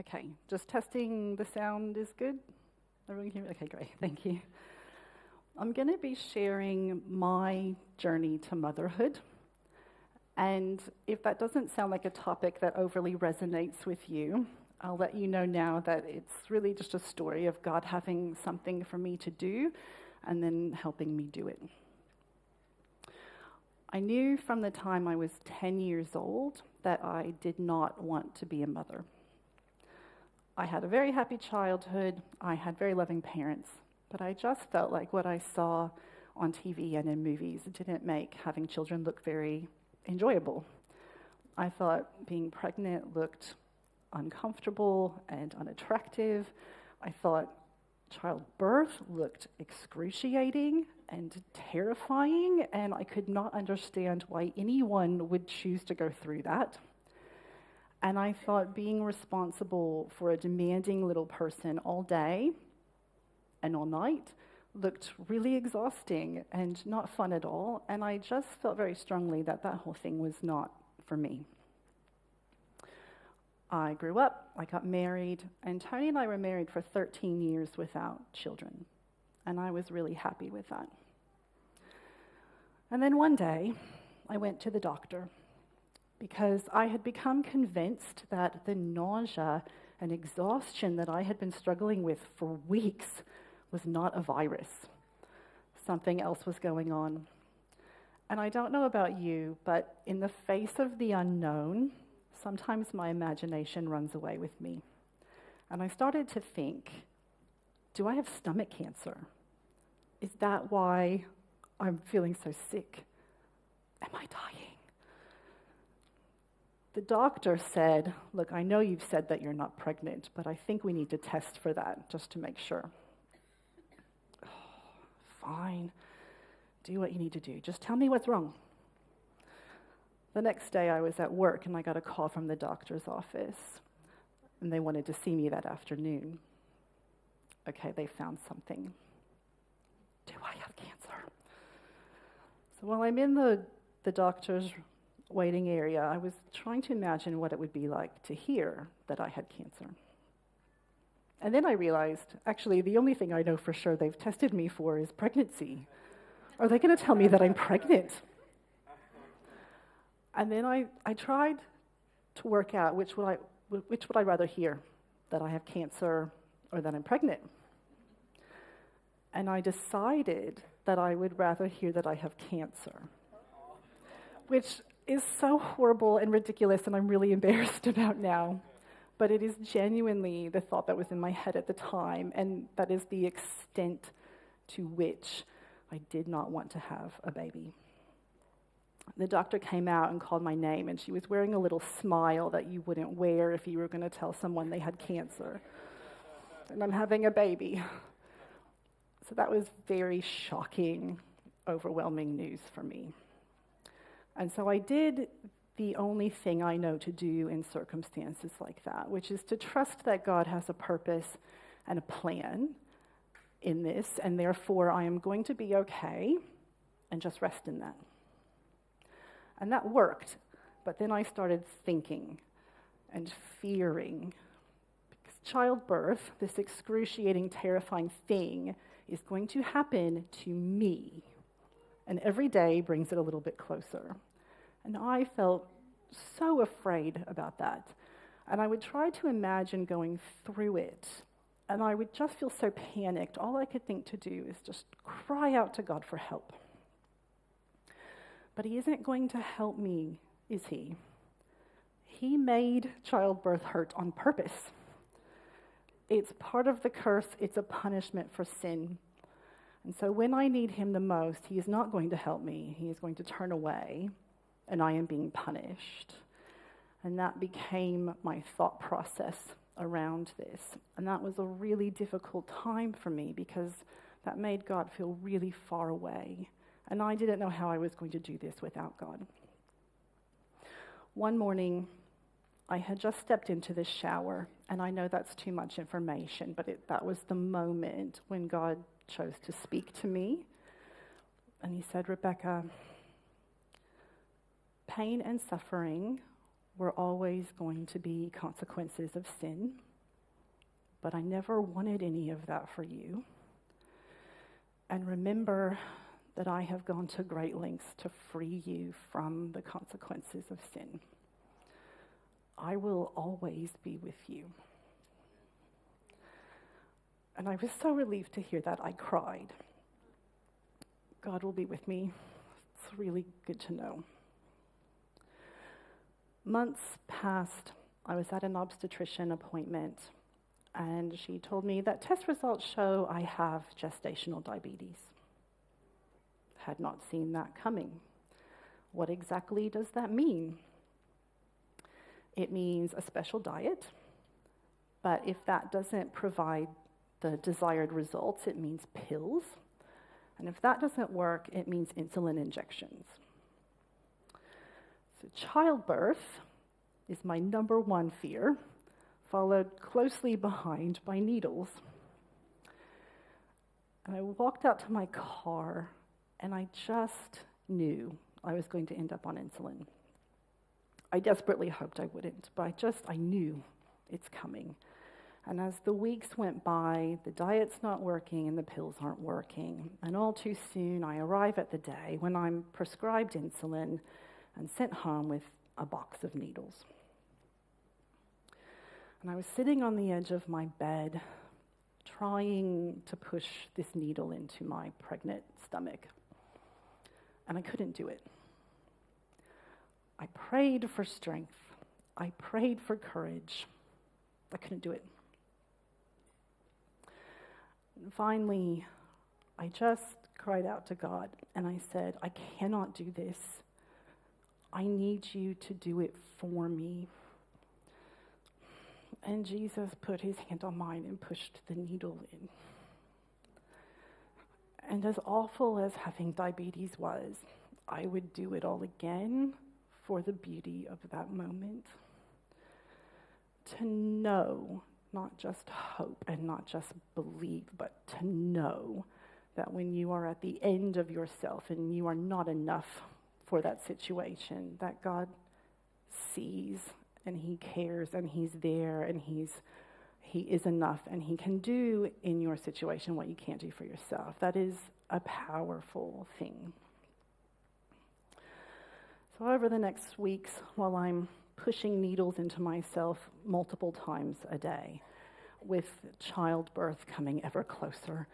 Okay, just testing the sound is good? Everyone hear me? Okay, great, thank you. I'm going to be sharing my journey to motherhood. And if that doesn't sound like a topic that overly resonates with you, I'll let you know now that it's really just a story of God having something for me to do and then helping me do it. I knew from the time I was 10 years old that I did not want to be a mother. I had a very happy childhood. I had very loving parents, but I just felt like what I saw on TV and in movies didn't make having children look very enjoyable. I thought being pregnant looked uncomfortable and unattractive. I thought childbirth looked excruciating and terrifying, and I could not understand why anyone would choose to go through that. And I thought being responsible for a demanding little person all day and all night looked really exhausting and not fun at all, and I just felt very strongly that that whole thing was not for me. I grew up, I got married, and Tony and I were married for 13 years without children, and I was really happy with that. And then one day, I went to the doctor because I had become convinced that the nausea and exhaustion that I had been struggling with for weeks was not a virus. Something else was going on. And I don't know about you, but in the face of the unknown, sometimes my imagination runs away with me. And I started to think, do I have stomach cancer? Is that why I'm feeling so sick? Am I dying? The doctor said, look, I know you've said that you're not pregnant, but I think we need to test for that just to make sure. Oh, fine. Do what you need to do. Just tell me what's wrong. The next day I was at work and I got a call from the doctor's office, and they wanted to see me that afternoon. Okay, they found something. Do I have cancer? So while I'm in the doctor's waiting area, I was trying to imagine what it would be like to hear that I had cancer. And then I realized, actually, the only thing I know for sure they've tested me for is pregnancy. Are they going to tell me that I'm pregnant? And then I tried to work out which would I rather hear, that I have cancer or that I'm pregnant. And I decided that I would rather hear that I have cancer, which is so horrible and ridiculous, and I'm really embarrassed about now. But it is genuinely the thought that was in my head at the time, and that is the extent to which I did not want to have a baby. The doctor came out and called my name, and she was wearing a little smile that you wouldn't wear if you were going to tell someone they had cancer. And I'm having a baby. So that was very shocking, overwhelming news for me. And so I did the only thing I know to do in circumstances like that, which is to trust that God has a purpose and a plan in this, and therefore I am going to be okay, and just rest in that. And that worked, but then I started thinking and fearing, because childbirth, this excruciating, terrifying thing, is going to happen to me, and every day brings it a little bit closer. And I felt so afraid about that. And I would try to imagine going through it, and I would just feel so panicked. All I could think to do is just cry out to God for help. But he isn't going to help me, is he? He made childbirth hurt on purpose. It's part of the curse. It's a punishment for sin. And so when I need him the most, he is not going to help me. He is going to turn away, and I am being punished. And that became my thought process around this. And that was a really difficult time for me because that made God feel really far away. And I didn't know how I was going to do this without God. One morning, I had just stepped into the shower, and I know that's too much information, but that was the moment when God chose to speak to me. And he said, Rebecca, pain and suffering were always going to be consequences of sin. but I never wanted any of that for you. And remember that I have gone to great lengths to free you from the consequences of sin. I will always be with you. And I was so relieved to hear that, I cried. God will be with me. It's really good to know. Months passed. I was at an obstetrician appointment, and she told me that test results show I have gestational diabetes. Had not seen that coming. What exactly does that mean? It means a special diet, but if that doesn't provide the desired results, it means pills. And if that doesn't work, it means insulin injections. So childbirth is my number one fear, followed closely behind by needles. And I walked out to my car, and I just knew I was going to end up on insulin. I desperately hoped I wouldn't, but I knew it's coming. And as the weeks went by, the diet's not working and the pills aren't working. And all too soon, I arrive at the day when I'm prescribed insulin and sent home with a box of needles. And I was sitting on the edge of my bed, trying to push this needle into my pregnant stomach. And I couldn't do it. I prayed for strength. I prayed for courage. I couldn't do it. And finally, I just cried out to God, and I said, I cannot do this. I need you to do it for me. And Jesus put his hand on mine and pushed the needle in. And as awful as having diabetes was, I would do it all again for the beauty of that moment. To know, not just hope and not just believe, but to know that when you are at the end of yourself and you are not enough for that situation, that God sees and he cares and he's there and he is enough and he can do in your situation what you can't do for yourself. That is a powerful thing. So over the next weeks, while I'm pushing needles into myself multiple times a day, with childbirth coming ever closer,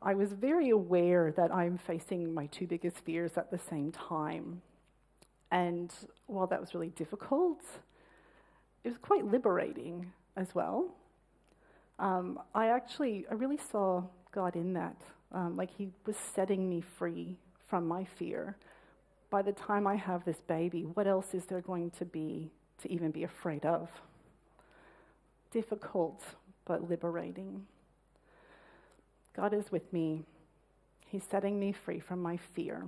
I was very aware that I'm facing my two biggest fears at the same time. And while that was really difficult, it was quite liberating as well. I really saw God in that. Like he was setting me free from my fear. By the time I have this baby, what else is there going to be to even be afraid of? Difficult, but liberating. God is with me. He's setting me free from my fear.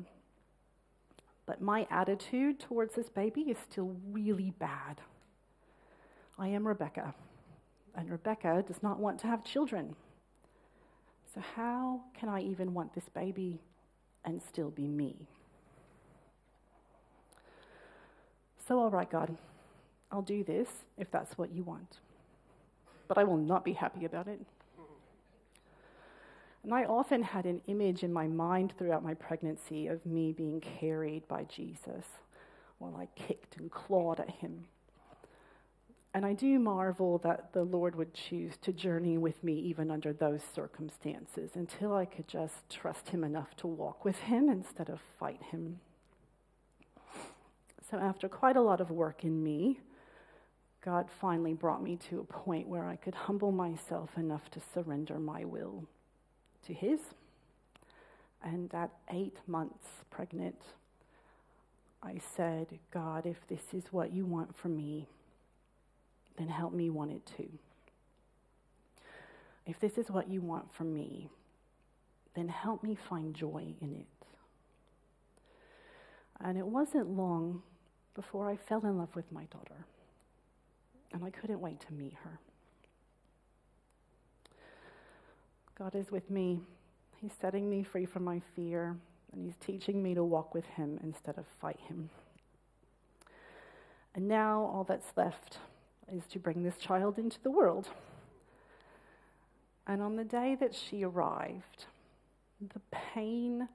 But my attitude towards this baby is still really bad. I am Rebecca, and Rebecca does not want to have children. So how can I even want this baby and still be me? So all right, God, I'll do this if that's what you want. But I will not be happy about it. And I often had an image in my mind throughout my pregnancy of me being carried by Jesus while I kicked and clawed at him. And I do marvel that the Lord would choose to journey with me even under those circumstances until I could just trust him enough to walk with him instead of fight him. So after quite a lot of work in me, God finally brought me to a point where I could humble myself enough to surrender my will to his. And at 8 months pregnant, I said, God, if this is what you want for me, then help me want it too. If this is what you want for me, then help me find joy in it. And it wasn't long before I fell in love with my daughter. And I couldn't wait to meet her. God is with me. He's setting me free from my fear, and he's teaching me to walk with him instead of fight him. And now all that's left is to bring this child into the world. And on the day that she arrived, the pain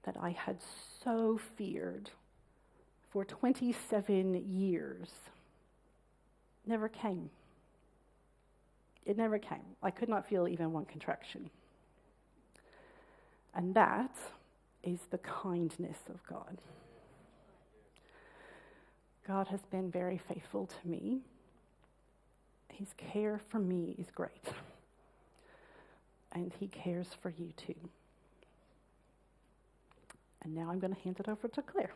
that I had so feared for 27 years never came. It never came. I could not feel even one contraction. And that is the kindness of God. God has been very faithful to me. His care for me is great. And he cares for you too. And now I'm going to hand it over to Claire.